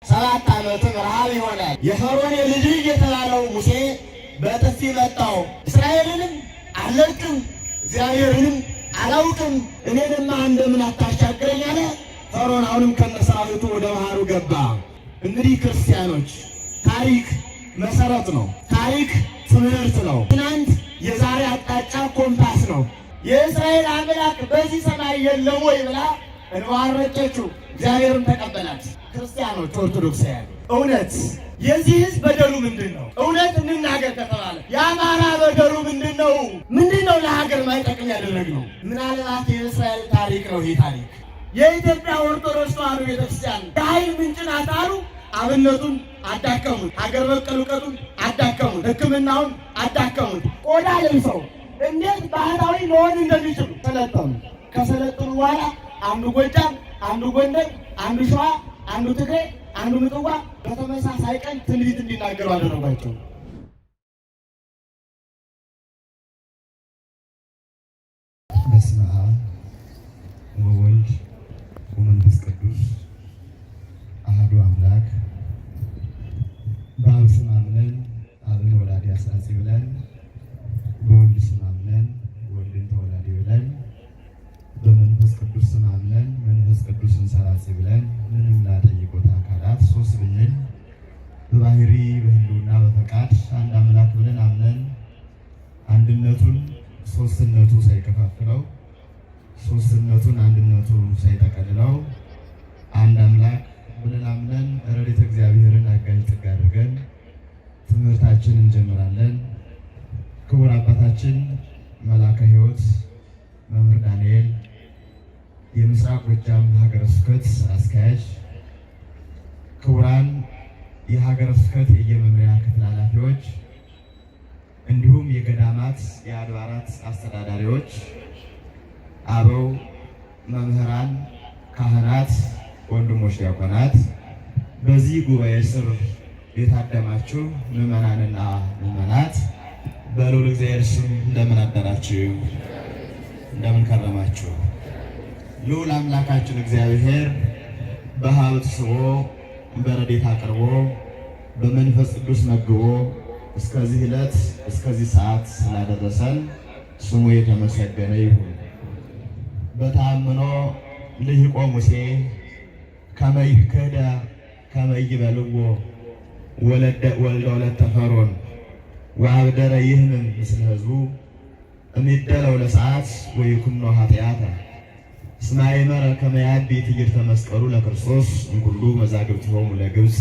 7 ዓመትም ረሃብ ይሆናል። የፈርዖን ልጅ የተባለው ሙሴ በጥፊ መታው። እስራኤልንም አልለቅም እግዚአብሔርንም አላውቅም እኔንማ እንደምን አታሻግረኝ አለ። ፈርዖን አሁንም ከነሰራዊቱ ወደ ባህሩ ገባ። እንግዲህ ክርስቲያኖች ታሪክ መሰረት ነው። ታሪክ ትምህርት ነው። ትናንት የዛሬ አቅጣጫ ኮምፓስ ነው። የእስራኤል አምላክ በዚህ ሰማይ የለም ወይ ብላ እንባዋን ረጨችው። እግዚአብሔርን ተቀበላት። ክርስቲያኖች ኦርቶዶክሳውያን እውነት የዚህ ሕዝብ በደሉ ምንድን ነው? እውነት እንናገር ከተባለ የአማራ በደሉ ምንድን ነው? ምንድን ነው ለሀገር ማይጠቅም ያደረግነው? ምናልባት የእስራኤል ታሪክ ነው ይህ ታሪክ። የኢትዮጵያ ኦርቶዶክስ ተዋሕዶ ቤተክርስቲያን የኃይል ምንጭ ናት አሉ። አብነቱን አዳከሙት፣ ሀገር በቀል እውቀቱን አዳከሙት፣ ሕክምናውን አዳከሙት። ቆዳ ለብሰው እንዴት ባህታዊ መሆን እንደሚችሉ ሰለጠኑ። ከሰለጠኑ በኋላ አንዱ ጎጃም፣ አንዱ ጎንደር፣ አንዱ ሸዋ፣ አንዱ ትግሬ፣ አንዱ ምጽዋ በተመሳሳይ ቀን ትንቢት እንዲናገሩ አደረጓቸው። በስመ አብ ወወልድ ወመንፈስ ቅዱስ አሐዱ አምላክ። በአብ ስም አምነን አብን ወላዲ አስራጺ ብለን፣ በወልድ ስም አምነን ወልድን ተወላዲ ብለን፣ በመንፈስ ቅዱስ ስም አምነን መንፈስ ቅዱስን ሰራጺ ብለን ምንም ላጠይቁት አካላት ሶስት ብንል በባህሪ በህልውና በፈቃድ አንድ አምላክ ብለን አምነን አንድነቱን ሶስትነቱ ሳይከፋፍለው ሶስትነቱን አንድነቱ ሳይጠቀልለው አንድ አምላክ ብለን አምነን ረድኤተ እግዚአብሔርን አጋዥ ጥግ አድርገን ትምህርታችንን እንጀምራለን። ክቡር አባታችን መላከ ሕይወት መምህር ዳንኤል የምስራቅ ጎጃም ሀገረ ስብከት አስኪያጅ፣ ክቡራን የሀገረ ስብከት የየመምሪያ ክፍል ኃላፊዎች፣ እንዲሁም የገዳማት የአድባራት አስተዳዳሪዎች፣ አበው መምህራን፣ ካህናት፣ ወንድሞች ዲያቆናት፣ በዚህ ጉባኤ ስር የታደማችሁ ምዕመናንና ምዕመናት በልዑል እግዚአብሔር ስም እንደምን አደራችሁ? እንደምን ከረማችሁ? ልዑል አምላካችን እግዚአብሔር በሀብት ስቦ በረድኤት አቅርቦ በመንፈስ ቅዱስ መግቦ እስከዚህ ዕለት እስከዚህ ሰዓት ስላደረሰን ስሙ የተመሰገነ ይሁን። በተአምኖ ልሂቆ ሙሴ ከመ ይክህደ ከመ ይበልዎ ወልደ ወለተ ፈርዖን ወአብደረ ይህምን ምስለ ሕዝቡ እሚደለው ለሰዓት ወይኩኖ ኃጢአተ እስመ አእመረ ከመ ያቢ ትዕይርተ መስቀሉ ለክርስቶስ እምኩሉ መዛግብቲሆሙ ለግብፅ።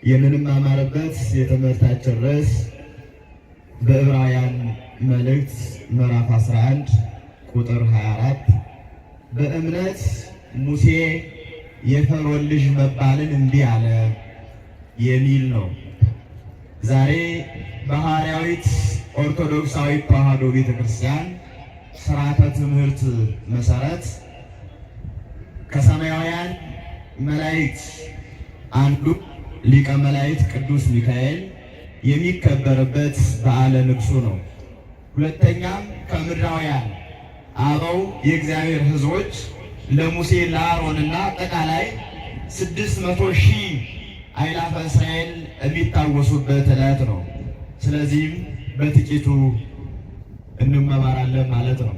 የምንማማርበት የትምህርታችን ርዕስ በዕብራውያን መልእክት ምዕራፍ 11 ቁጥር 24 በእምነት ሙሴ የፈርዖን ልጅ መባልን እምቢ አለ የሚል ነው። ዛሬ በሐዋርያዊት ኦርቶዶክሳዊት ተዋሕዶ ቤተክርስቲያን ሥርዓተ ትምህርት መሰረት ከሰማያውያን መላእክት አንዱ ሊቀ መላእክት ቅዱስ ሚካኤል የሚከበርበት በዓለ ንግሡ ነው። ሁለተኛም ከምድራውያን አበው የእግዚአብሔር ሕዝቦች ለሙሴ ለአሮንና አጠቃላይ 600,000 አእላፈ እስራኤል የሚታወሱበት ዕለት ነው። ስለዚህም በጥቂቱ እንመማራለን ማለት ነው።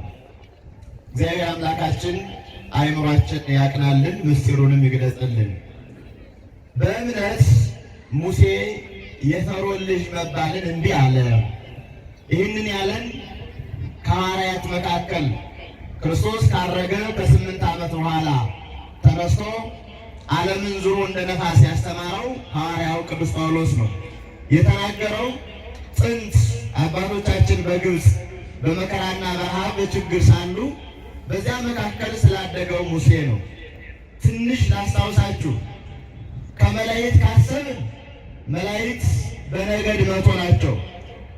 እግዚአብሔር አምላካችን አእምሯችን ያቅናልን፣ ምስጢሩንም ይግለጽልን። በእምነት ሙሴ የፈርዖን ልጅ መባልን እምቢ አለ። ይህንን ያለን ከሐዋርያት መካከል ክርስቶስ ካረገ ከ8 ዓመት በኋላ ተነስቶ ዓለምን ዙሮ እንደ ነፋስ ያስተማረው ሐዋርያው ቅዱስ ጳውሎስ ነው። የተናገረው ጥንት አባቶቻችን በግብፅ በመከራና በረሃብ በችግር ሳሉ በዚያ መካከል ስላደገው ሙሴ ነው። ትንሽ ላስታውሳችሁ። ከመላእክት ካሰብን መላእክት በነገድ 100 ናቸው።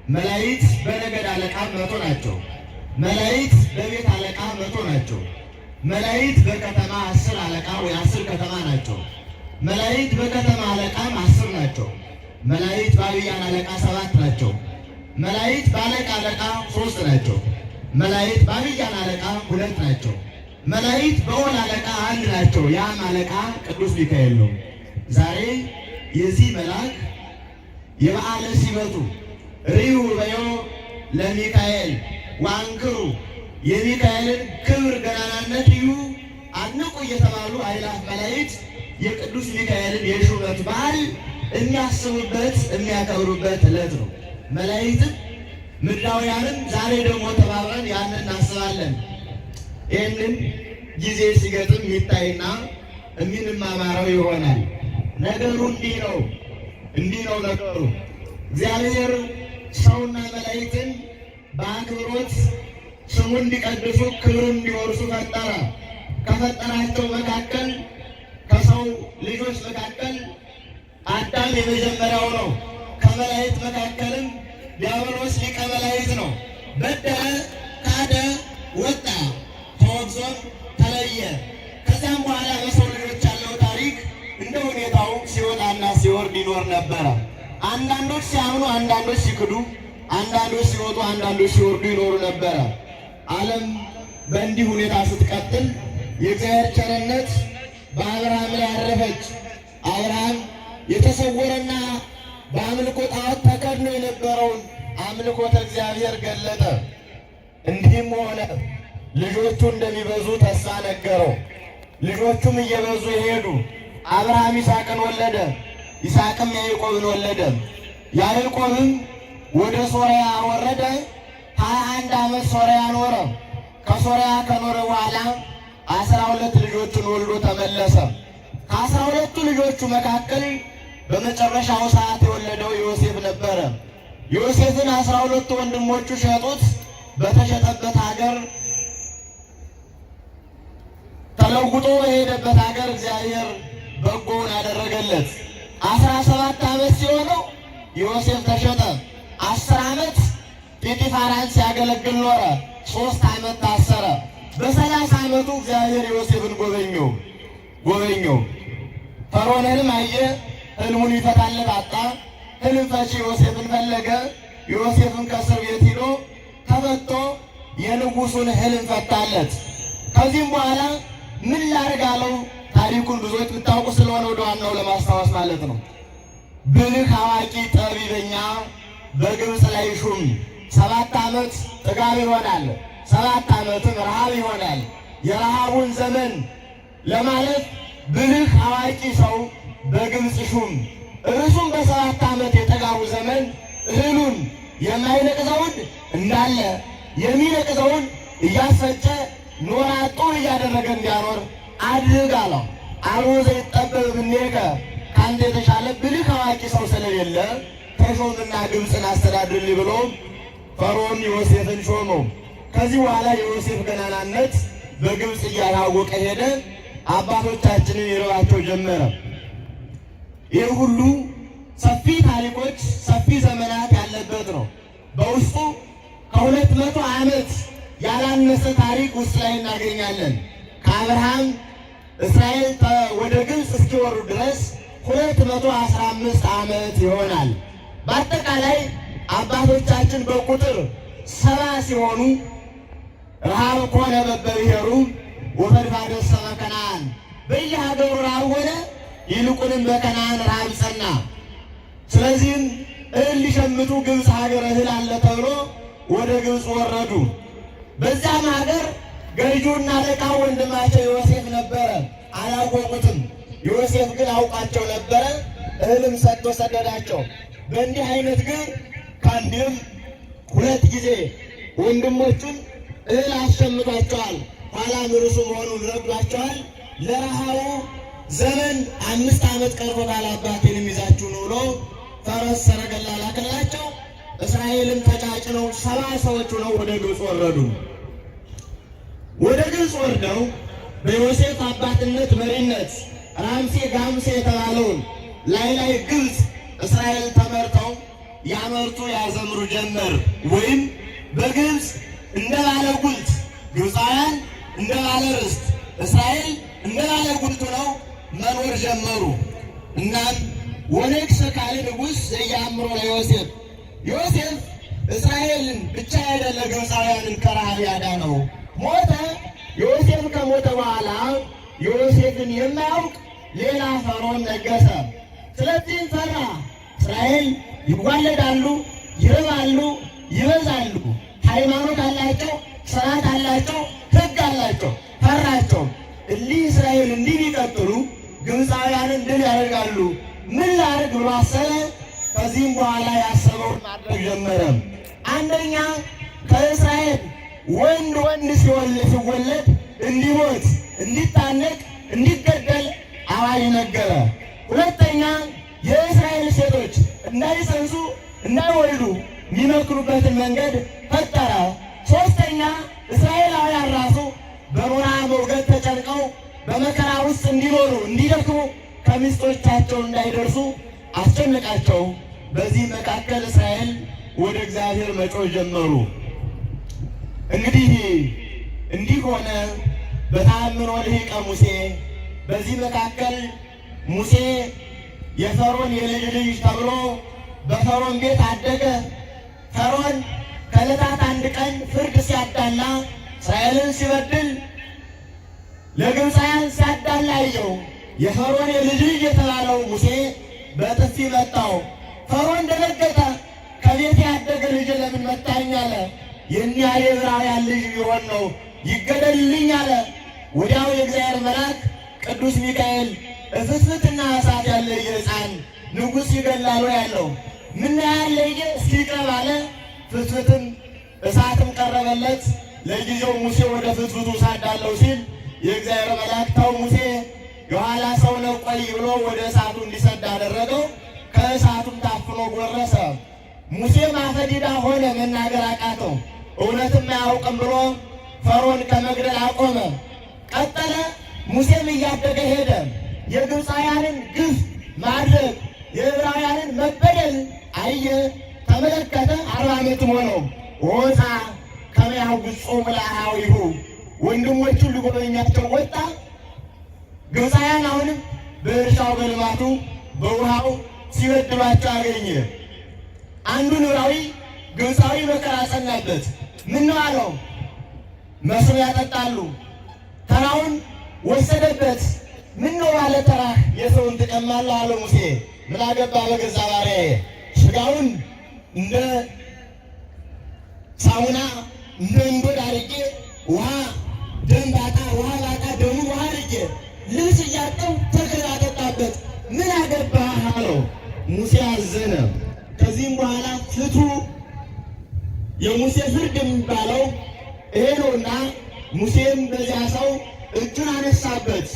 መላእክት በነገድ አለቃ 100 ናቸው። መላእክት በቤት አለቃ 100 ናቸው። መላእክት በከተማ 10 አለቃ ወይ 10 ከተማ ናቸው። መላእክት በከተማ አለቃም 10 ናቸው። መላእክት በአብያን አለቃ 7 ናቸው። መላእክት በአለቃ አለቃ 3 ናቸው። መላእክት በአብያን አለቃ 2 ናቸው። መላእክት በወል አለቃ 1 ናቸው። ያም አለቃ ቅዱስ ሚካኤል ነው። ዛሬ የዚህ መልአክ የበዓለ ሲመቱ ርዩ በዮ ለሚካኤል ዋንክሩ የሚካኤልን ክብር ገናናነት እዩ አድንቁ እየተባሉ አእላፍ መላእክት የቅዱስ ሚካኤልን የሹመት በዓል የሚያስቡበት የሚያከብሩበት ዕለት ነው። መላእክትም ምድራውያንም ዛሬ ደግሞ ተባብረን ያንን እናስባለን። ይህንን ጊዜ ሲገጥም የሚታይና የምንማማረው ይሆናል። ነገሩ እንዲህ ነው ነገሩ። እግዚአብሔር ሰውና መላእክትን በአክብሮት ስሙ እንዲቀድሱ ክብሩን እንዲወርሱ ፈጠረ። ከፈጠራቸው መካከል ከሰው ልጆች መካከል አዳም የመጀመሪያው ነው። ከመላእክት መካከልም ዲያብሎስ ሊቀ መላእክት ነው። በደለ፣ ካደ፣ ወጣ፣ ተወግዞም ተለየ። ከዚያም በኋላ በሰው ልጆች ያለው ታሪክ እንደ ሁኔታው ሲወጣና ሲወርድ ይኖር ነበረ። አንዳንዶች ሲያምኑ፣ አንዳንዶች ሲክዱ፣ አንዳንዶች ሲወጡ፣ አንዳንዶች ሲወርዱ ይኖሩ ነበረ። ዓለም በእንዲህ ሁኔታ ስትቀጥል የእግዚአብሔር ቸርነት በአብርሃም ላይ አረፈች። አብርሃም የተሰወረና በአምልኮ ጣዖት ተከድኖ የነበረውን አምልኮተ እግዚአብሔር ገለጠ። እንዲህም ሆነ፣ ልጆቹ እንደሚበዙ ተስፋ ነገረው። ልጆቹም እየበዙ ሄዱ። አብርሃም ይስሐቅን ወለደ። ይስሐቅም ያዕቆብን ወለደ። ያዕቆብም ወደ ሶርያ ወረደ። 21 ዓመት ሶርያ ኖረ። ከሶርያ ከኖረ በኋላ 12 ልጆችን ወልዶ ተመለሰ። ከ12ቱ ልጆቹ መካከል በመጨረሻው ሰዓት የወለደው ዮሴፍ ነበረ። ዮሴፍን 12ቱ ወንድሞቹ ሸጡት። በተሸጠበት ሀገር ተለውጦ በሄደበት ሀገር እግዚአብሔር በጎውን አደረገለት። 17 ዓመት ሲሆነው ዮሴፍ ተሸጠ። 10 ዓመት ጲጢፋራን ሲያገለግል ኖረ። 3 ዓመት ታሰረ። በ30 ዓመቱ እግዚአብሔር ዮሴፍን ጎበኘው። ፈርዖንንም አየ፣ ሕልሙን ይፈታለት አጣ። ሕልም ፈቺ ዮሴፍን ፈለገ። ዮሴፍን ከእስር ቤት ሂዶ ተፈቶ የንጉሱን ሕልም ፈታለት። ከዚህም በኋላ ምን ላድርግ አለው። ታሪኩን ብዙዎች የምታውቁ ስለሆነ ወደ ዋናው ለማስታወስ ማለት ነው። ብልህ አዋቂ ጠቢበኛ በግብፅ ላይ ሹም። 7 ዓመት ጥጋብ ይሆናል፣ 7 ዓመትም ረሃብ ይሆናል። የረሃቡን ዘመን ለማለት ብልህ አዋቂ ሰው በግብፅ ሹም። እርሱም በ7 ዓመት የጥጋቡ ዘመን እህሉን የማይነቅዘውን እንዳለ የሚነቅዘውን እያስፈጨ ኖራ ጡር እያደረገ እንዲያኖር አድርግ አለው። አልቦ ዘይጠበብ እምኔከ፣ ከአንተ የተሻለ ብልህ አዋቂ ሰው ስለሌለ ተሾምና ግብፅን አስተዳድርልኝ ብሎ ፈርዖን ዮሴፍን ሾመው። ከዚህ በኋላ የዮሴፍ ገናናነት በግብፅ እያታወቀ ሄደ። አባቶቻችንን ይረባቸው ጀመረ። ይህ ሁሉ ሰፊ ታሪኮች፣ ሰፊ ዘመናት ያለበት ነው። በውስጡ ከ200 ዓመት ያላነሰ ታሪክ ውስጥ ላይ እናገኛለን። ከአብርሃም እስራኤል ወደ ግብፅ እስኪወሩ ድረስ 215 ዓመት ይሆናል። በአጠቃላይ አባቶቻችን በቁጥር 70 ሲሆኑ ረሃብ ኮነ በበብሔሩ ወፈድፋዶስ ሰበ ከነዓን፣ በየሀገሩ ረሃብ ሆነ፣ ይልቁንም በከነዓን ረሃብ ጸና። ስለዚህም እህል ሊሸምቱ ግብፅ ሀገር እህል አለ ተብሎ ወደ ግብፅ ወረዱ። በዚያም ሀገር ገዢውና አለቃው ወንድማቸው ዮሴፍ ነበረ። አላወቁትም። ዮሴፍ ግን አውቃቸው ነበረ። እህልም ሰጥቶ ሰደዳቸው። በእንዲህ አይነት ግን ከአንድም 2 ጊዜ ወንድሞቹን እህል አሸምቷቸዋል። ኋላም እርሱ መሆኑን ረዷቸዋል። ለረሃቡ ዘመን 5 ዓመት ቀርቶታል፣ አባቴንም ይዛችሁ ነው ብሎ ፈረስ ሰረገላ ላከላቸው። እስራኤልም ተጫጭነው 70 ሰዎች ሆነው ወደ ግብፅ ወረዱ። ወደ ግብፅ ወርደው በዮሴፍ አባትነት መሪነት ራምሴ ጋምሴ የተባለውን ላይ ግብፅ እስራኤል ተመርተው ያመርቱ ያዘምሩ ጀመር። ወይም በግብፅ እንደ ባለ ጉልት ግብፃውያን እንደ ባለ ርስት፣ እስራኤል እንደ ባለ ጉልቱ ነው መኖር ጀመሩ። እናም ወነግሠ ካለ ንጉሥ ዘያምሮ ለዮሴፍ፣ ዮሴፍ እስራኤልን ብቻ አይደለ ግብፃውያንን ከረሃብ ያዳነው። ሞተ። ዮሴፍ ከሞተ በኋላ ዮሴፍን የማያውቅ ሌላ ፈርዖን ነገሰ። ስለዚህም ፈራ። እስራኤል ይዋለዳሉ፣ ይረባሉ፣ ይበዛሉ፣ ሃይማኖት አላቸው፣ ስርዓት አላቸው፣ ሕግ አላቸው። ፈራቸው። እሊህ እስራኤል እንዲህ ቢቀጥሉ ግብፃውያንን ድል ያደርጋሉ። ምን ላድርግ ብሎ አሰበ። ከዚህም በኋላ ያሰበውን ማድረግ ጀመረ። አንደኛ ከእስራኤል ወንድ ሲወለድ እንዲሞት፣ እንዲታነቅ፣ እንዲገደል አዋጅ ነገረ። ሁለተኛ የእስራኤል ሴቶች እንዳይፀንሱ እንዳይወልዱ የሚመክሩበትን መንገድ ፈጠረ። ሶስተኛ እስራኤላውያን ራሱ በሞራ መውገድ ተጨንቀው በመከራ ውስጥ እንዲኖሩ እንዲደክሙ ከሚስቶቻቸው እንዳይደርሱ አስጨነቃቸው። በዚህ መካከል እስራኤል ወደ እግዚአብሔር መጮህ ጀመሩ። እንግዲህ እንዲህ ሆነ። በተአምኖ ልሂቀ ሙሴ። በዚህ መካከል ሙሴ የፈርዖን የልጅ ልጅ ተብሎ በፈርዖን ቤት አደገ። ፈርዖን ከዕለታት አንድ ቀን ፍርድ ሲያዳላ እስራኤልን ሲበድል ለግብፃውያን ሲያዳላ አየው። የፈርዖን የልጅ ልጅ የተባለው ሙሴ በጥፊ መታው። ፈርዖን ደነገጠ። ከቤት ያደገ ልጅ ለምን መታኝ አለ። የእኒያ የዕብራውያን ልጅ ቢሆን ነው ይገደልልኝ አለ። ወዲያው የእግዚአብሔር መልአክ ቅዱስ ሚካኤል እፍትፍትና እሳት ያለ የሕፃን ንጉሥ ይገላሉ ያለው ምን ያለ እስኪቀርብ አለ። ፍትፍትም እሳትም ቀረበለት። ለጊዜው ሙሴ ወደ ፍትፍቱ ሳዳለው ሲል የእግዚአብሔር መልአክ ተው ሙሴ የኋላ ሰው ነው ቆይ ብሎ ወደ እሳቱ እንዲሰድ አደረገው። ከእሳቱም ታፍኖ ጎረሰ። ሙሴም አፈ ዲዳ ሆነ፣ መናገር አቃተው። እውነትም አያውቅም ብሎ ፈርዖን ከመግደል አቆመ። ቀጠለ። ሙሴም እያደገ ሄደ። የግብፃውያንን ግፍ ማድረግ የዕብራውያንን መበደል አየ፣ ተመለከተ። 40 ዓመት ሆነው። ወፃ ከመያውግጾሙ ለአኀዊሁ ወንድሞቹን ሊጎበኛቸው ወጣ። ግብፃውያን አሁንም በእርሻው በልማቱ በውሃው ሲበድሏቸው አገኘ። አንዱን ዕብራዊ ግብፃዊ መከራ ጸናበት። ምን ነው አለው። መስሎ ያጠጣሉ። ተራውን ወሰደበት። ምን ነው ባለ ተራህ የሰውን ትቀማለህ አለው ሙሴ። ምን አገባ በገዛ ባሪያዬ። ስጋውን እንደ ሳሙና እንደ እንዶድ አድርጌ ውሃ ደም ባጣ ውሃ ባጣ ደሙን ውሃ አድርጌ ልብስ እያጠው ተክል አጠጣበት። ምን አገባህ አለው። ሙሴ አዘነ። ከዚህም በኋላ ፍቱ የሙሴ ፍርድ የሚባለው ይሄ ነውና ሙሴም በዚያ ሰው እጁን አነሳበት።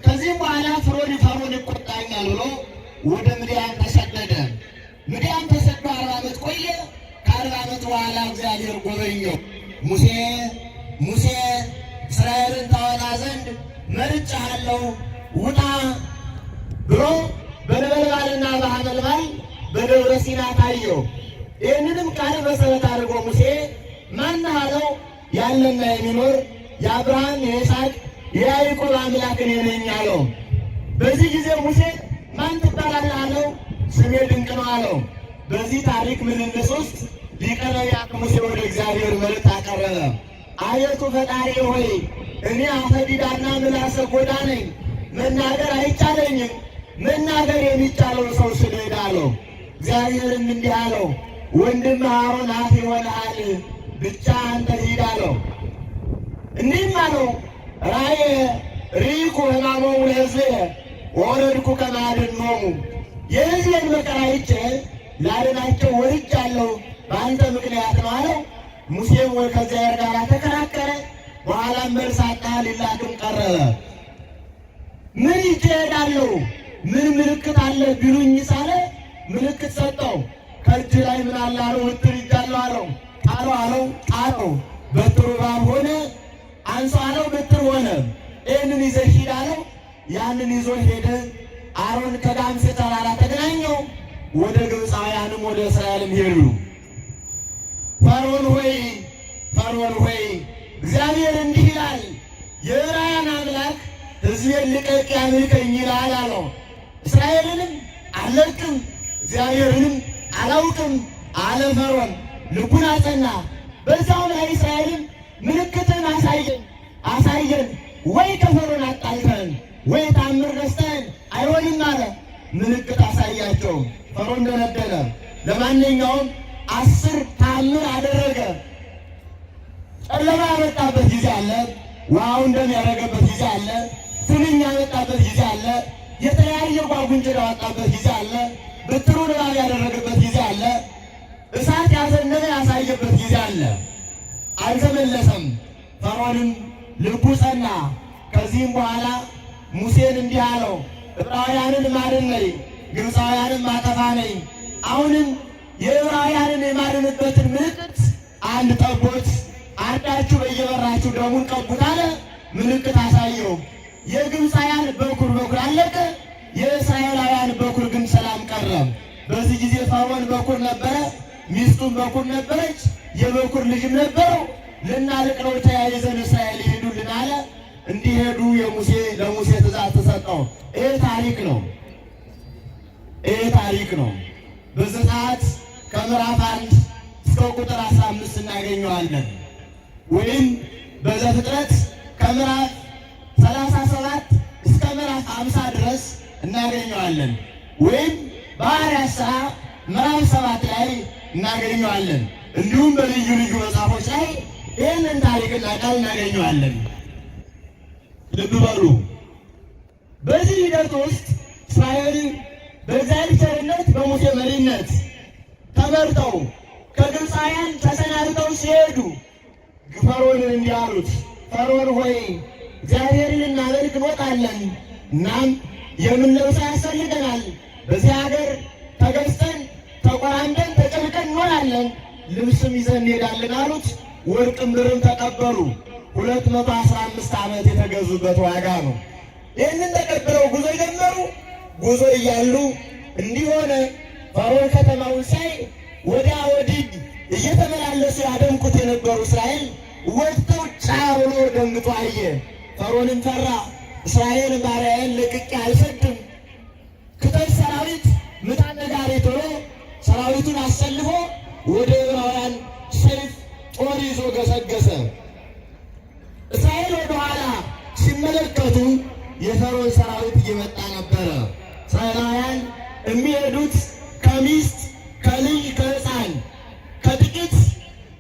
ከዚህም በኋላ ፈርዖን ይቆጣኛል ብሎ ወደ ምድያም ተሰደደ። ምድያም ተሰዶ 40 ዓመት ቆየ። ከ40 ዓመት በኋላ እግዚአብሔር ጎበኘው። ሙሴ እስራኤልን ታወጣ ዘንድ መርጬሃለሁ ውጣ ብሎ በነበልባልና በሐመልማል በደብረ ሲና ታየው። ይህንንም ቃል መሰረት አድርጎ ሙሴ ማን አለው? ያለና የሚኖር የአብርሃም የይስሐቅ የያዕቆብ አምላክ እኔ ነኝ አለው። በዚህ ጊዜ ሙሴ ማን ትባላለህ አለው። ስሜ ድንቅ ነው አለው። በዚህ ታሪክ ምልልስ ውስጥ ሊቀ ነቢያት ሙሴ ወደ እግዚአብሔር መልእክት አቀረበ። አቤቱ ፈጣሪ ሆይ እኔ አፈ ዲዳና ምላሰ ጎዳ ነኝ፣ መናገር አይቻለኝም። መናገር የሚቻለው ሰው ስደድ አለው። እግዚአብሔርም እንዲህ አለው፣ ወንድም አሮን አፍ ይሆንሃል፣ ብቻ አንተ ሂድ አለው። እንዲህም አለው፣ ራእየ ርኢኩ ሕማሞሙ ለሕዝብየ ወወረድኩ ከመ አድኅኖሙ። የሕዝቤን መከራ አይቼ ላድናቸው ወርጃለሁ፣ በአንተ ምክንያት ነው አለው። ሙሴም ከእግዚአብሔር ጋር ተከራከረ። በኋላም መልስ አጣ፣ ሊላክም ቀረበ። ምን ይዤ እሄዳለሁ? ምን ምልክት አለ ቢሉኝ ሳለ ምልክት ሰጠው። ከእጅ ላይ ምን አለ አለው። በትር ይዣለሁ አለው። ጣለው አለው። ጣለው። በትሩ እባብ ሆነ። አንሳው አለው። በትር ሆነ። ይህንን ይዘህ ሂድ አለው። ያንን ይዞ ሄደ። አሮን ከዳምሴ ተራራ ተገናኘው። ወደ ግብፃውያንም ወደ እስራኤልም ሄዱ። ፈርዖን ሆይ እግዚአብሔር እንዲህ ይላል፣ የዕብራውያን አምላክ ሕዝቤን ልቀቅ ያምልከኝ ይላል አለው። እስራኤልንም አልለቅም እግዚአብሔርንም አላውቅም አለ ፈርዖን። ልቡን አጸና። በዛው ላይ እስራኤልም ምልክትን አሳየን ወይ ከፈርዖን አጣልተን ወይ ታምር ረስተን አይሆንም አለ። ምልክት አሳያቸው። ፈርዖን ደነደነ። ለማንኛውም 10 ተአምር አደረገ። ጨለማ ያመጣበት ጊዜ አለ። ውሃው እንደሚያደርገበት ጊዜ አለ። ትንኝ ያመጣበት ጊዜ አለ። የተለያየ ጓጉንቸር ያወጣበት ጊዜ አለ። በትሩን እባብ ያደረገበት ጊዜ አለ። እሳት ያዘነበ ያሳየበት ጊዜ አለ። አልተመለሰም። ፈርዖንም ልቡ ጸና። ከዚህም በኋላ ሙሴን እንዲህ አለው፣ ዕብራውያንን ማድን ነኝ፣ ግብፃውያንን ማጠፋ ነኝ። አሁንም የዕብራውያንን የማድንበትን ምልክት አንድ ጠቦት አርዳችሁ በየበራችሁ ደሙን ቀቡት አለ። ምልክት አሳየው። የግብፃውያን በኩር አለቀ። የእስራኤላውያን በኩር ግን ሰላም ቀረ። በዚህ ጊዜ ፈርዖን በኩር ነበረ፣ ሚስቱን በኩር ነበረች፣ የበኩር ልጅም ነበረው። ልናልቅ ነው፣ ተያይዘን እስራኤል ይሄዱልን አለ። እንዲሄዱ ለሙሴ ትእዛዝ ተሰጠው። ይሄ ታሪክ ነው። በዘጸአት ከምዕራፍ 1 እስከ ቁጥር 15 እናገኘዋለን። ወይም በዘፍጥረት ከምዕራፍ 37 እስከ ምዕራፍ 50 ድረስ እናገኘዋለን። ወይም በሐዋርያት ሥራ ምዕራፍ 7 ላይ እናገኘዋለን። እንዲሁም በልዩ ልዩ መጽሐፎች ላይ ይህንን ታሪክና ቃል እናገኘዋለን። ልብ በሉ። በዚህ ሂደት ውስጥ እስራኤል በእግዚአብሔር ቸርነት በሙሴ መሪነት ተመርተው ከግብፃውያን ተሰናብተው ሲሄዱ ፈርዖንን እንዲህ አሉት፣ ፈርዖን ሆይ እግዚአብሔርን ልናመልክ እንወጣለን፣ እናም የምንለብሰው ያስፈልገናል። በዚህ ሀገር ተገዝተን ተቆራምደን ተጨንቀን እንኖራለን፣ ልብስም ይዘን እንሄዳለን አሉት። ወርቅም ብርም ተቀበሉ። 215 ዓመት የተገዙበት ዋጋ ነው። ይህንን ተቀብለው ጉዞ ጀመሩ። ጉዞ እያሉ እንዲሆነ ፈርዖን ከተማውን ሳይ ወዲያ ወዲህ እየተመላለሱ ያደምቁት የነበሩ እስራኤል ወጥተው ጫ ብሎ ደንግጦ አየ። ፈርዖንም ፈራ። እስራኤል ባሪያዬን ለቅቄ አልሰድም፣ ክተት ሰራዊት ምታ ነጋሪት ብሎ ሰራዊቱን አሰልፎ ወደ ዕብራውያን ሰይፍ ጦር ይዞ ገሰገሰ። እስራኤል ወደኋላ ሲመለከቱ የፈርዖን ሰራዊት እየመጣ ነበረ። እስራኤላውያን የሚሄዱት ከሚስት ከልጅ ከሕፃን ከጥቂት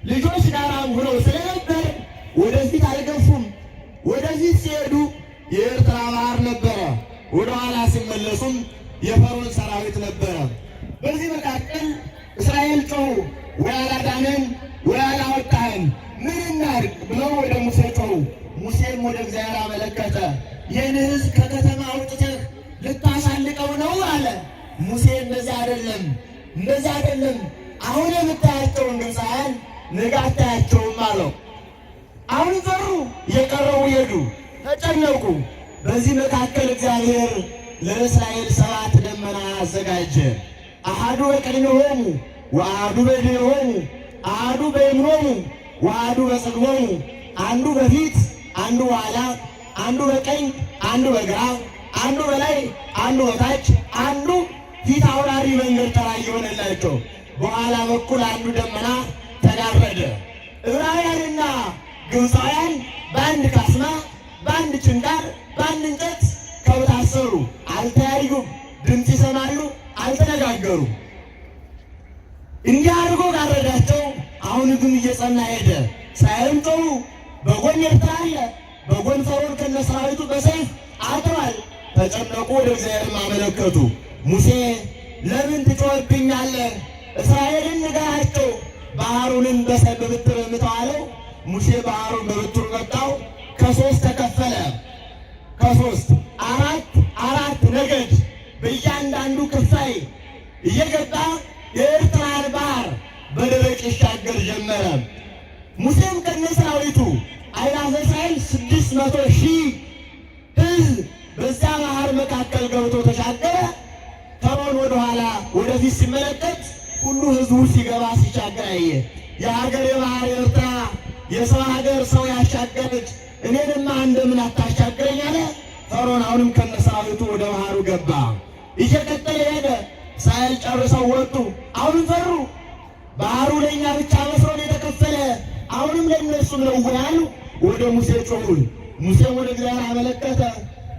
ልጆች ጋራም ሆነው ስለነበር ወደፊት አልገፉም። ወደፊት ሲሄዱ የኤርትራ ባህር ነበረ፣ ወደኋላ ሲመለሱም የፈርዖን ሰራዊት ነበረ። በዚህ መካከል እስራኤል ጮሁ፣ ወይ አላዳነን ወይ አላወጣህን፣ ምን እናድርግ ብለው ወደ ሙሴ ጮሁ። ሙሴም ወደ እግዚአብሔር አመለከተ። ይህን ሕዝብ ከከተማ አውጥተህ ልታሳልቀው ነው አለ። ሙሴ እንደዚህ አይደለም፣ አሁን የምታያቸውን ግብፃውያን ነገ አታያቸውም አለው። አሁን ፈሩ፣ እየቀረቡ ሄዱ፣ ተጨነቁ። በዚህ መካከል እግዚአብሔር ለእስራኤል 7 ደመና አዘጋጀ። አሐዱ በቀኝሆሙ ወአሐዱ በድኅሬሆሙ፣ አሐዱ በየምኖሙ ወአሐዱ በጽግቦሙ፣ አንዱ በፊት አንዱ ኋላ፣ አንዱ በቀኝ አንዱ በግራ፣ አንዱ በላይ አንዱ በታች፣ አንዱ ፊት አውራሪ መንገድ ጠራጊ ሆነላቸው። በኋላ በኩል አንዱ ደመና ተጋረደ። ዕብራውያንና ግብፃውያን በአንድ ካስማ፣ በአንድ ችንካር፣ በአንድ እንጨት ከብት አሰሩ። አልተያዩም። ድምፅ ይሰማሉ፣ አልተነጋገሩም። እንዲህ አድርጎ ጋረዳቸው። አሁን ግን እየጸና ሄደ። ሳይም ጮሁ። በጎን ኤርትራ አለ፣ በጎን ፈርዖን ከነሰራዊቱ በሰይፍ አጥሯል። ተጨነቁ፣ ወደ እግዚአብሔር አመለከቱ። ሙሴ ለምን ትጮህብኛለህ? እስራኤልን ንገራቸው፣ ባህሩንም በብትር ምታው አለው። ሙሴ ባህሩን በብትሩ መታው። ከ3 ተከፈለ። ከ3 አራት ነገድ በእያንዳንዱ ክፋይ እየገባ የኤርትራን ባህር በደረቅ ይሻገር ጀመረ። ሙሴም ከነሰራዊቱ አእላፈ እስራኤል 600,000 ሕዝብ በዚያ ባህር መካከል ገብቶ ተሻገረ። ፈርዖን ወደኋላ ወደፊት ሲመለከት ሁሉ ሕዝቡ ሲገባ ሲሻገር አየ። የሀገር የባህር ኤርትራ የሰው ሀገር ሰው ያሻገረች እኔንማ እንደምን አታሻገረኝ አለ። ፈርዖን አሁንም ከነሰራዊቱ ወደ ባህሩ ገባ። እየቀጠለ ሄደ። እስራኤል ጨርሰው ወጡ። አሁንም ፈሩ። ባህሩ ለእኛ ብቻ መስሎን የተከፈለ አሁንም ለእነሱም ነው ያሉ። ወደ ሙሴ ጮኹ። ሙሴም ወደ እግዚአብሔር አመለከተ።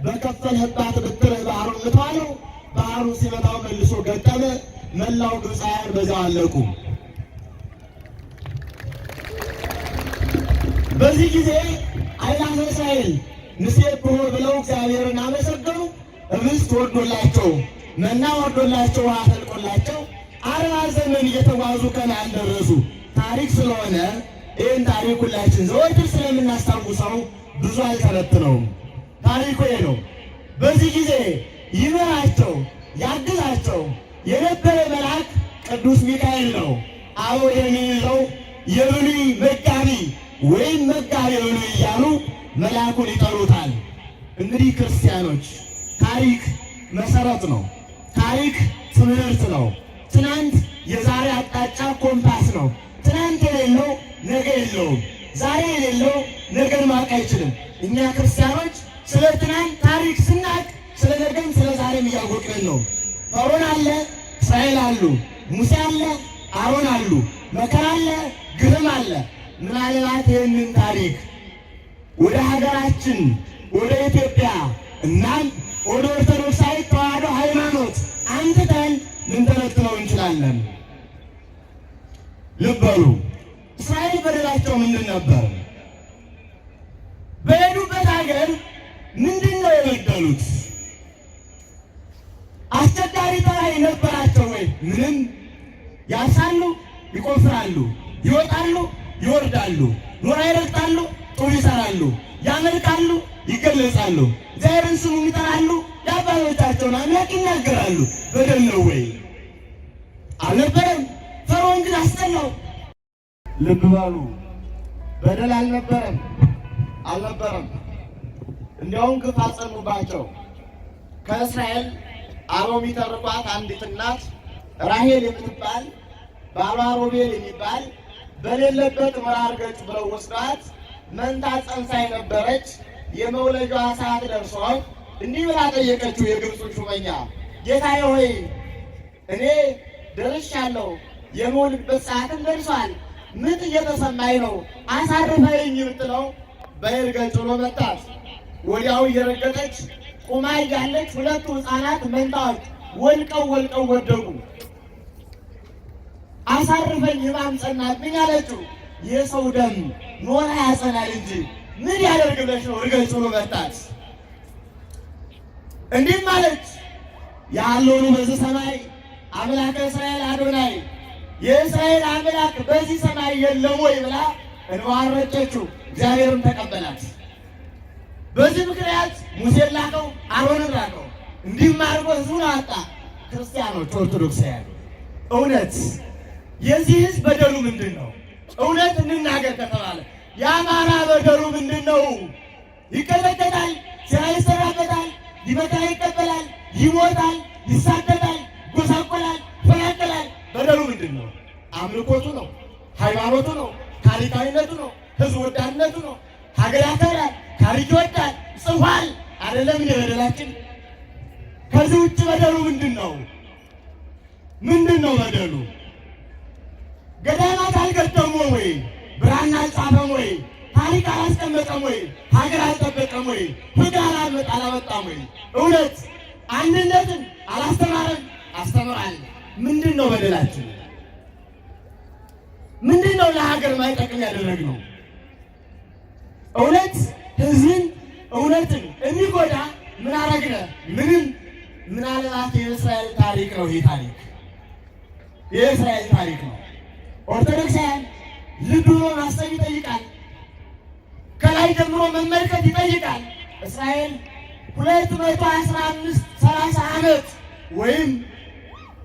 በከፈልህባት ብትርህ ባህሩን ምታለው። ባህሩ ሲመታው መልሶ ገጠመ። መላው ግብፃውያን በዚያው አለቁ። በዚህ ጊዜ አእላፈ እስራኤል ንሴብሖ ብለው እግዚአብሔርን አመሰገኑ። ኅብስት ወርዶላቸው መና ወርዶላቸው ውሃ ፈልቆላቸው 40 ዘመን እየተጓዙ ከነዓን ደረሱ። ታሪክ ስለሆነ ይህን ታሪክ ሁላችን ዘወትር ስለምናስታውሰው ብዙ አልተነትነውም። ታሪኩ ይሄ ነው። በዚህ ጊዜ ይመራቸው ያግዛቸው የነበረ መልአክ ቅዱስ ሚካኤል ነው። አዎ የሚይዘው የብሉይ መጋቢ ወይም መጋቢ ብሉይ እያሉ መልአኩን ይጠሩታል። እንግዲህ ክርስቲያኖች ታሪክ መሰረት ነው። ታሪክ ትምህርት ነው። ትናንት የዛሬ አቅጣጫ ኮምፓስ ነው። ትናንት የሌለው ነገ የለውም። ዛሬ የሌለው ነገን ማወቅ አይችልም። እኛ ክርስቲያኖች ስለ ትናንት ታሪክ ስናቅ ስለ ነገም ስለ ዛሬም እያወቅን ነው። ፈርዖን አለ፣ እስራኤል አሉ፣ ሙሴ አለ፣ አሮን አሉ፣ መከራ አለ፣ ግርም አለ። ምናልባት ይህንን ታሪክ ወደ ሀገራችን ወደ ኢትዮጵያ እናም ወደ ኦርቶዶክሳዊ ተዋሕዶ ሃይማኖት አንተን ልንተነትነው እንችላለን። ልብ በሉ። እስራኤል በደላቸው ምንድን ነበር? በሄዱበት ሀገር ምንድን ነው የበደሉት? አስቸጋሪ ተራይ ነበራቸው ወይ? ምንም። ያርሳሉ፣ ይቆፍራሉ፣ ይወጣሉ፣ ይወርዳሉ፣ ኖራ ይረግጣሉ፣ ጡብ ይሰራሉ፣ ያመልካሉ፣ ይገለጻሉ፣ እግዚአብሔርን ስሙን ይጠራሉ፣ የአባቶቻቸውን አምላክ ይናገራሉ። በደል ነው ወይ? አልነበረም። ፈርዖን ግን አስጠላው። ልብ በሉ። በደል አልነበረም። እንዲያውም ግፍ አጸኑባቸው። ከእስራኤል አበው የሚተርኳት አንዲት እናት ራሄል የምትባል ባሏ ሮቤል የሚባል በሌለበት ምራር ገጭ ብለው ወስዷት መንታ ጸንሳ የነበረች የመውለጃዋ ሰዓት ደርሶ እንዲህ ብላ ጠየቀችው የግብፁ ሹመኛ፣ ጌታዬ ሆይ እኔ ደርሻለሁ፣ የመውለድበት ሰዓትም ደርሷል፣ ምጥ እየተሰማኝ ነው፣ አሳርፈኝ ብትለው በይርገጭ ብሎ መታት። ወዲያው እየረገጠች ቁማ እያለች ሁለቱ ሕፃናት መንታዎች ወልቀው ወደቁ። አሳርፈኝ ሕማም ጸናብኝ አለችው። የሰው ደም ኖራ ያጸናል እንጂ ምን ያደርግ ብለሽ ነው እርገጭ ብሎ መታት። እንዲህም አለች፣ ያለውን በዚህ ሰማይ አምላከ እስራኤል አዶናይ የእስራኤል አምላክ በዚህ ሰማይ የለም ወይ ብላ እንባዋን ረጨችው። እግዚአብሔርም ተቀበላት። በዚህ ምክንያት ሙሴን ላከው፣ አሮንን ላከው። እንዲህም አድርጎ ሕዝቡን አወጣ። ክርስቲያኖች ኦርቶዶክሳውያን፣ እውነት የዚህ ሕዝብ በደሉ ምንድን ነው? እውነት እንናገር ከተባለ የአማራ በደሉ ምንድን ነው? ይቀጠቀጣል፣ ስራ ይሰራበታል፣ ሊመታ ይቀበላል፣ ይሞታል፣ ይሳደዳል፣ ጎሳቆላል፣ ይፈናቀላል። በደሉ ምንድን ነው? አምልኮቱ ነው፣ ሃይማኖቱ ነው፣ ታሪካዊነቱ ነው፣ ህዝብ ወዳድነቱ ነው። ሀገር ያከብራል፣ ታሪክ ይወዳል፣ ጽፏል። አይደለም እንደ በደላችን። ከዚህ ውጭ በደሉ ምንድን ነው? ምንድን ነው በደሉ? ገዳማት አልገጠሙ ወይ? ብራና አልጻፈም ወይ? ታሪክ አላስቀመጠም ወይ? ሀገር አልጠበቀም ወይ? ህግ አላመጣም ወይ? እውነት አንድነትን አላስተማረም? አስተምራል። ምንድን ነው በደላችን? ምንድን ነው ለሀገር ማይጠቅም ያደረግነው? እውነት ህዝብን እውነትን የሚጎዳ ምን አረግነ? ምንም። ምናልባት የእስራኤል ታሪክ ነው። ይህ ታሪክ የእስራኤል ታሪክ ነው። ኦርቶዶክሳውያን ልብ ብሎ ማሰብ ይጠይቃል። ከላይ ጀምሮ መመልከት ይጠይቃል። እስራኤል 215-30 ዓመት ወይም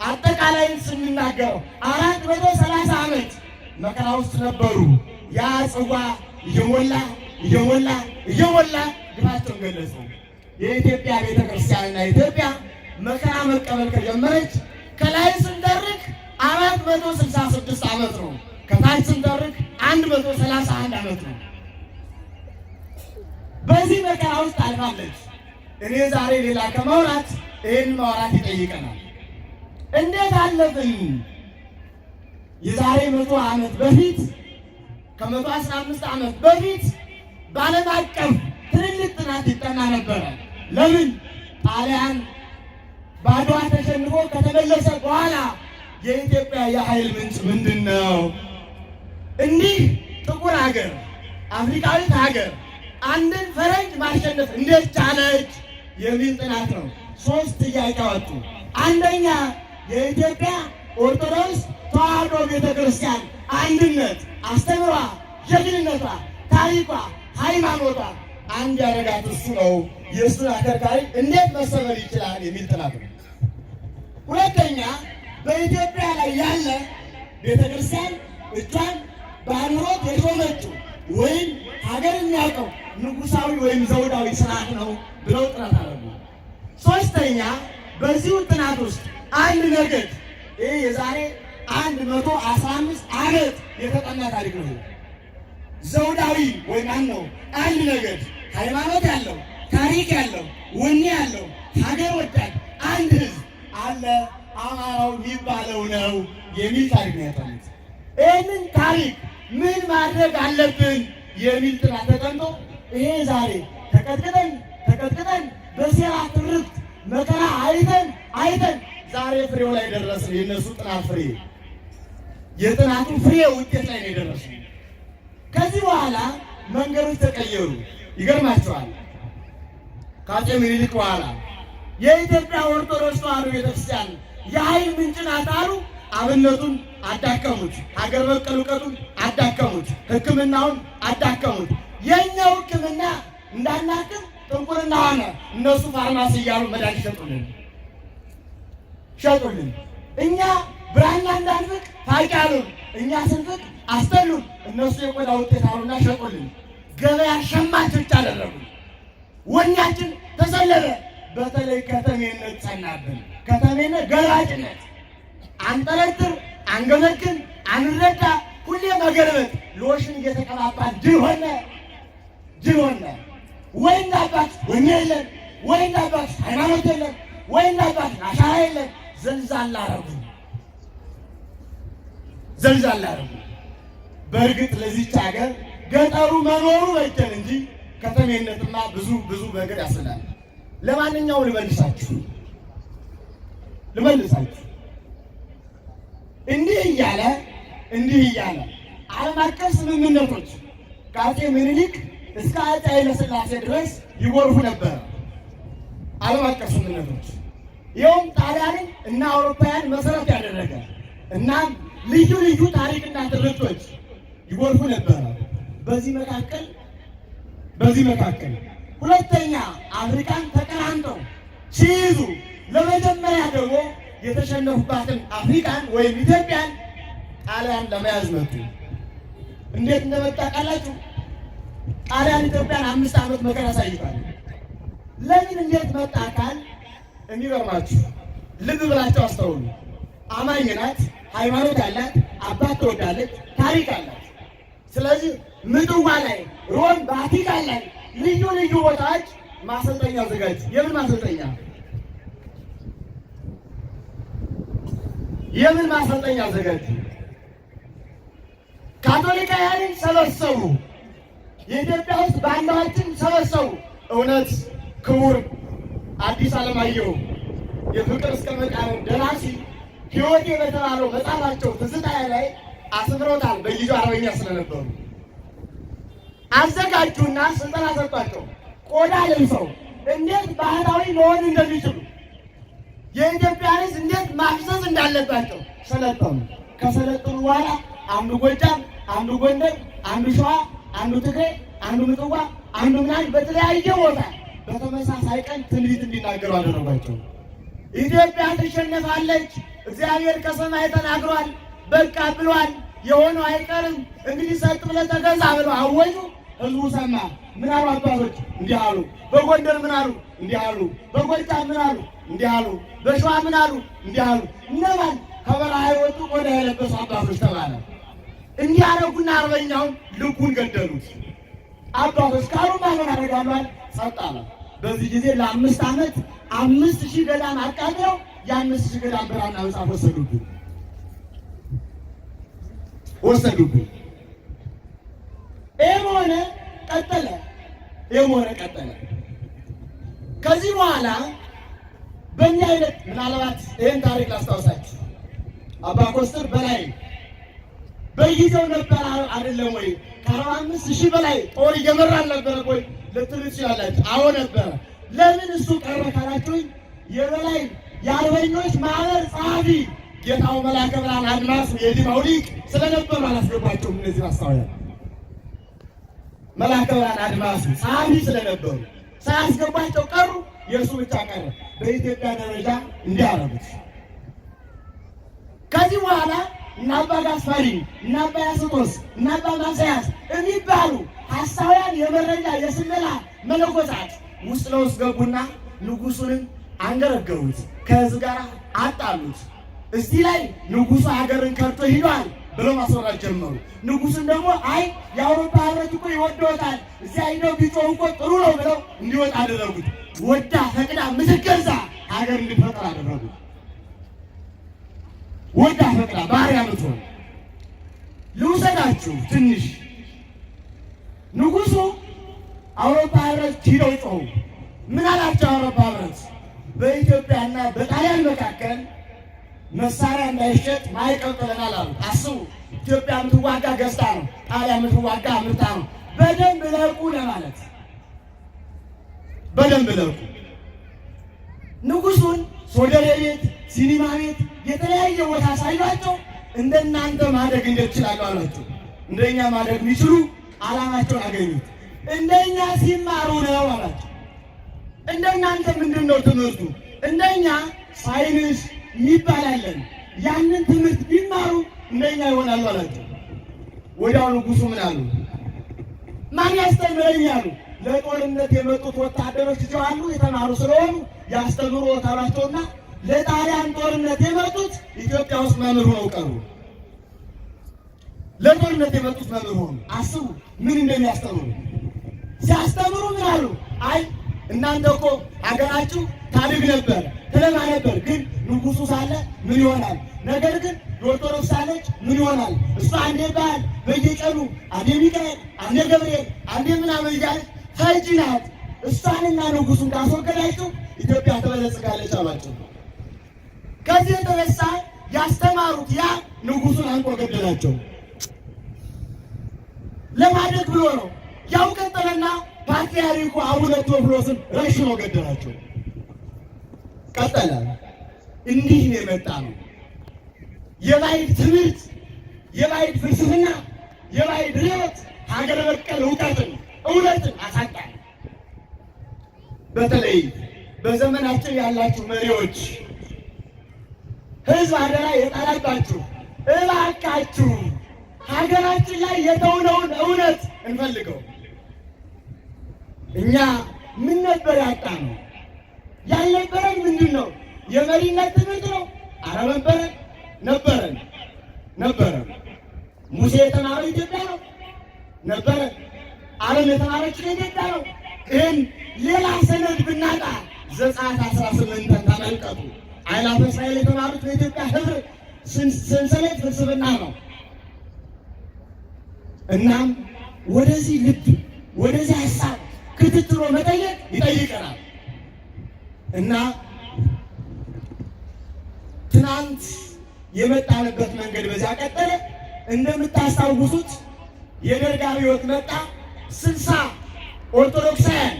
አጠቃላይ ስንናገረው 430 ዓመት መከራ ውስጥ ነበሩ። ያ ጽዋ እየሞላ ግፋቸውን ገለጹ። የኢትዮጵያ ቤተክርስቲያንና ኢትዮጵያ መከራ መቀበል ከጀመረች ከላይ ስንደርግ 466 ዓመት ነው። ከታች ስንደርግ 131 ዓመት ነው። በዚህ መከራ ውስጥ አልፋለች። እኔ ዛሬ ሌላ ከማውራት ይህን ማውራት ይጠይቀናል። እንዴት አለፍን? የዛሬ 100 ዓመት በፊት ከ115 ዓመት በፊት በዓለም አቀፍ ትልልቅ ጥናት ይጠና ነበረ። ለምን? ጣሊያን ባድዋ ተሸንፎ ከተመለሰ በኋላ የኢትዮጵያ የኃይል ምንጭ ምንድን ነው? እንዲህ ጥቁር ሀገር፣ አፍሪካዊት ሀገር አንድን ፈረንጅ ማሸነፍ እንዴት ቻለች የሚል ጥናት ነው። 3 ጥያቄ ወጡ። አንደኛ የኢትዮጵያ ኦርቶዶክስ ተዋሕዶ ቤተክርስቲያን አንድነት፣ አስተምሯ፣ ጀግንነቷ፣ ታሪኳ፣ ሃይማኖቷ አንድ ያደረጋት እሱ ነው። የእሱን አከርካሪ እንዴት መሰበር ይችላል የሚል ጥናት ነው። ሁለተኛ በኢትዮጵያ ላይ ያለ ቤተክርስቲያን እጇን በአምሮት የሾመችው ወይም ሀገር የሚያውቀው ንጉሳዊ ወይም ዘውዳዊ ስርዓት ነው ብለው ጥናት አደረጉ። ሶስተኛ በዚሁ ጥናት ውስጥ አንድ ነገድ ይህ የዛሬ 115 ዓመት የተጠና ታሪክ ነው። ዘውዳዊ ወይም ነው አንድ ነገድ ሃይማኖት ያለው ታሪክ ያለው ወኔ ያለው ሀገር ወዳድ አንድ ህዝብ አለ አማራው የሚባለው ነው የሚል ታሪክ ነው ያጠኑት። ይህንን ታሪክ ምን ማድረግ አለብን የሚል ጥናት ተጠንቶ ይሄ ዛሬ ተቀጥቅጠን በሴራ ትርክት መከራ አይተን ዛሬ ፍሬው ላይ ደረስን። የእነሱ ጥናት ፍሬ የጥናቱ ፍሬ ውጤት ላይ ነው የደረስን። ከዚህ በኋላ መንገዶች ተቀየሩ። ይገርማቸዋል። ከአፄ ምኒልክ በኋላ የኢትዮጵያ ኦርቶዶክስ ተዋሕዶ ቤተክርስቲያን የኃይል ምንጭ ናት አሉ። አብነቱን አዳከሙት፣ ሀገር በቀል እውቀቱን አዳከሙት፣ ሕክምናውን አዳከሙት። የኛው ሕክምና እንዳናክም ጥንቁርና ሆነ። እነሱ ፋርማሲ እያሉ መድኃኒት ሸጡልን። እኛ ብራና እንዳንፍቅ ታውቂያሉን፣ እኛ ስንፍቅ አስተሉን። እነሱ የቆዳ ውጤት አሉና ሸጡልን። ገበያ ሸማቾች አደረጉ። ወኛችን ተሰለበ። በተለይ ከተሜነት ጸናብን። ከተሜነት ገላጭነት፣ አንጠለጥር፣ አንገመግን፣ አንረዳ፣ ሁሌ መገልበጥ፣ ሎሽን እየተቀባባን ድል ሆነ። ወይ እንዳባት ወኔ የለን፣ ወይ እንዳባት ሃይማኖት የለን፣ ወይ እንዳባት አሻራ የለን። ዘልዛላ አረጉ። በእርግጥ ለዚች ሀገር ገጠሩ መኖሩ በጀን እንጂ ከተሜነትማ ብዙ ነገር ያስላል። ለማንኛውም ልመልሳችሁ እንዲህ እያለ ዓለም አቀፍ ስምምነቶች ከአፄ ምኒልክ እስከ አፄ ኃይለ ሥላሴ ድረስ ይጎርፉ ነበር። ዓለም አቀፍ ስምምነቶች ይኸውም ጣሊያንን እና አውሮፓውያን መሰረት ያደረገ እና ልዩ ታሪክና ትርክቶች ይጎርፉ ነበር። በዚህ መካከል ሁለተኛ አፍሪካን ተቀራንተው ሲይዙ ለመጀመሪያ ደግሞ የተሸነፉባትን አፍሪካን ወይም ኢትዮጵያን ጣሊያን ለመያዝ መጡ። እንዴት እንደመጣ ቃላችሁ? ጣሊያን ኢትዮጵያን 5 ዓመት መከራ አሳይቷል። ለምን እንዴት መጣ ካል የሚገርማችሁ ልብ ብላችሁ አስተውሉ። አማኝ ናት፣ ሃይማኖት አላት፣ አባት ትወዳለች፣ ታሪክ አላት። ስለዚህ ምጽዋ ላይ፣ ሮም፣ ቫቲካን ላይ ልዩ ቦታዎች ማሰልጠኛ አዘጋጁ። የምን ማሰልጠኛ አዘጋጁ? ካቶሊካውያንን ሰበሰቡ። የኢትዮጵያ ውስጥ ባንዳዎችን ሰበሰቡ። እውነት ክቡር አዲስ ዓለማየሁ የፍቅር እስከ መቃብር ደራሲ ሕይወቴ በተባለው መጽሐፋቸው ትዝታ ላይ አስፍረውታል። በጊዜው አረበኛ ስለነበሩ አዘጋጁና ስልጠና ሰጧቸው። ቆዳ ለብሰው እንዴት ባህታዊ መሆን እንደሚችሉ፣ የኢትዮጵያ ሕዝብ እንዴት ማፍሰስ እንዳለባቸው ሰለጠኑ። ከሰለጠኑ በኋላ አንዱ ጎጃም፣ አንዱ ጎንደር፣ አንዱ ሸዋ፣ አንዱ ትግሬ፣ አንዱ ምጽዋ፣ አንዱ ምናምን በተለያየ ቦታ በተመሳሳይ ቀን ትንቢት እንዲናገሩ አደረጓቸው። ኢትዮጵያ ትሸነፋለች፣ እግዚአብሔር ከሰማይ ተናግሯል፣ በቃ ብሏል፣ የሆነው አይቀርም፣ እንግዲህ ሰጥ ብለህ ተገዛ ብለው አወጁ። ህዝቡ ሰማ። ምን አሉ አባቶች? እንዲህ አሉ። በጎንደር ምን አሉ? እንዲህ አሉ። በጎጃም ምን አሉ? እንዲህ አሉ። በሸዋ ምን አሉ? እንዲህ አሉ። እነማን? ከበረሃ የወጡ ቆዳ የለበሱ አባቶች ተባለ። እንዲህ አደረጉና አርበኛውን ልኩን ገደሉት። አባቶች ካሉ ማንን አደርጋሏል? ጸጥ አለ። በዚህ ጊዜ ለ5 ዓመት 5000 ገዳም አቃጥለው የ5000 ገዳም ብራና መጽሐፍ ወሰዱብኝ። ይህም ሆነ ቀጠለ። ከዚህ በኋላ በእኛ አይነት ምናልባት ይህን ታሪክ ላስታውሳችሁ። አባ ኮስተር በላይ በጊዜው ነበር አይደለም ወይ? ከ45,000 በላይ ጦር እየመራን ነበረ ወይ ልትሉ ትችላላችሁ። አዎ ነበረ። ለምን እሱ ቀረ ካላችሁኝ የበላይ የአርበኞች ማህበር ጸሐፊ ጌታው መልአከ ብርሃን አድማሱ የዲማው ሊቅ ስለነበሩ አላስገባቸውም። እነዚህ አስተዋያል መልአከ ብርሃን አድማሱ ጸሐፊ ስለነበሩ ሳያስገባቸው ቀሩ። የእሱ ብቻ ቀረ። በኢትዮጵያ ደረጃ እንዲያረጉት ከዚህ በኋላ እና አባ ጋስፋሪ እና አባ ያስጦስ እና አባ ማስያስ የሚባሉ ሐሳውያን የመረጃ የስለላ መነኮሳት ውስጥ ለውስጥ ገቡና ንጉሱንም አንገረገሩት፣ ከህዝብ ጋር አጣሉት። እዚህ ላይ ንጉሱ ሀገርን ከርቶ ሂዷል ብለው ማስወራት ጀመሩ። ንጉሱን ደግሞ አይ የአውሮፓ ህብረት እኮ ይወደውታል፣ እዚያ ሂደው ቢጮህ እኮ ጥሩ ነው ብለው እንዲወጣ አደረጉት። ወዳ ፈቅዳ ምትገዛ ሀገር እንዲፈጠር አደረጉት። ወዳ ፈቅዳ ባሪያ ምትሆን ልውሰዳችሁ ትንሽ። ንጉሱ አውሮፓ ህብረት ሂደው ጮሁ። ምን አላቸው? አውሮፓ ህብረት በኢትዮጵያና በጣሊያን መካከል መሳሪያ እንዳይሸጥ ማዕቀብ ጥለናል አሉ። አስቡ፣ ኢትዮጵያ የምትዋጋ ገዝታ ነው፣ ጣሊያን የምትዋጋ አምርታ ነው። በደንብ ለቁ ለማለት በደንብ ለቁ። ንጉሱን ሶደሬ ቤት፣ ሲኒማ ቤት፣ የተለያየ ቦታ ሳይሏቸው እንደናንተ ማደግ እንዴት ይችላሉ አሏቸው። እንደኛ ማደግ የሚችሉ ዓላማቸውን አገኙት። እንደኛ ሲማሩ ነው አላቸው። እንደናንተ ምንድን ነው ትምህርቱ? እንደኛ ሳይንስ ይባላለን። ያንን ትምህርት ቢማሩ እንደኛ ይሆናሉ አላቸው። ወዲያው ንጉሱ ምን አሉ? ማን ያስተምረኛሉ? ለጦርነት የመጡት ወታደሮች ይዘዋሉ፣ የተማሩ ስለሆኑ ያስተምሩ ተባቸውና ለጣሊያን ጦርነት የመጡት ኢትዮጵያ ውስጥ መምህር ሆነው ቀሩ። ለጦርነት የመጡት መምህር ሆኑ። አስቡ ምን እንደሚያስተምሩ። ሲያስተምሩ ምን አሉ? አይ እናንተ እኮ ሀገራችሁ ታድግ ነበር ትለማ ነበር፣ ግን ንጉሱ ሳለ ምን ይሆናል? ነገር ግን ኦርቶዶክስ ሳለች ምን ይሆናል? እሷ አንዴ በዓል በየቀኑ አንዴ ሚካኤል፣ አንዴ ገብርኤል፣ አንዴ ምናምን እያለች ፈጅ ናት። እሷንና ንጉሱን ካስወገዳችሁ ኢትዮጵያ ትበለጽጋለች አሏቸው። ከዚህ የተነሳ ያስተማሩት ያ ንጉሱን አንቆ ገደላቸው። ለማድረግ ብሎ ነው። ያው ቀጠለና ፓትርያርኩ አቡነ ቴዎፍሎስን ረሽኖ ገደላቸው። ቀጠለ። እንዲህ ነው የመጣ ነው የባዕድ ትምህርት፣ የባዕድ ፍልስፍና፣ የባዕድ ርዕዮት ሀገር በቀል እውነትን አሳጣል። በተለይ በዘመናችን ያላችሁ መሪዎች ህዝብ አደራ የጣላባችሁ እባካችሁ ሀገራችን ላይ የተውነውን እውነት እንፈልገው። እኛ ምን ነበር ያጣ ነው? ያልነበረን ምንድን ነው? የመሪነት ትምህርት ነው። አረ ነበረን። ሙሴ የተማረው ኢትዮጵያ ነው ነበረ። ዓለም የተማረችው ኢትዮጵያ ነው። ግን ሌላ ሰነድ ብናጣ ዘጸአት 18 ተመልከቱ። አእላፈ እስራኤል የተማሩት በኢትዮጵያ ህብር ሰንሰለት ፍልስፍና ነው። እናም ወደዚህ ልብ ወደዚህ ሀሳብ ክትትሎ መጠየቅ ይጠይቀናል። እና ትናንት የመጣንበት መንገድ በዚያ ቀጠለ። እንደምታስታውሱት የደርግ አብዮት መጣ። 60 ኦርቶዶክሳውያን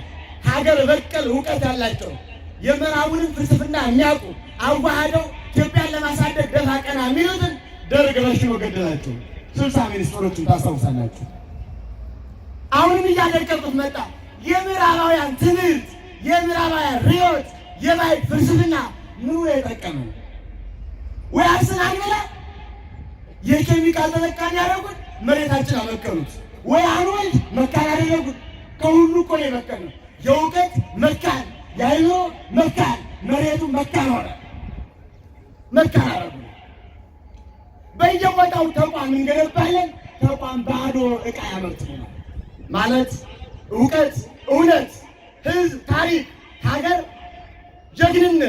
ሀገር በቀል እውቀት ያላቸው የምዕራቡንም ፍልስፍና የሚያውቁ አዋህደው ኢትዮጵያን ለማሳደግ ደፋ ቀና የሚሉትን ደርግ ረሽኖ ገደላቸው። 60 ሚኒስትሮችን ታስታውሳላችሁ። አሁንም እያደቀቁት መጣ። የምዕራባውያን ትምህርት፣ የምዕራባውያን ርዕዮት፣ የባዕድ ፍልስፍና ምኑ የጠቀመው? ወይ አርሰናል ብላ የኬሚካል ተጠቃሚ ያደረጉት መሬታችን አመከኑት። ወይ አንወልድ መካን ያደረጉት። ከሁሉ እኮ ነው የመከነው። የእውቀት መካን፣ የአይኖ መካን፣ መሬቱ መካን ሆነ። መካን አደረጉ። በየቦታው ተቋም እንገነባለን። ተቋም ባዶ ዕቃ ያመርትልናል ማለት እውቀት፣ እውነት፣ ህዝብ፣ ታሪክ፣ ሀገር፣ ጀግንነት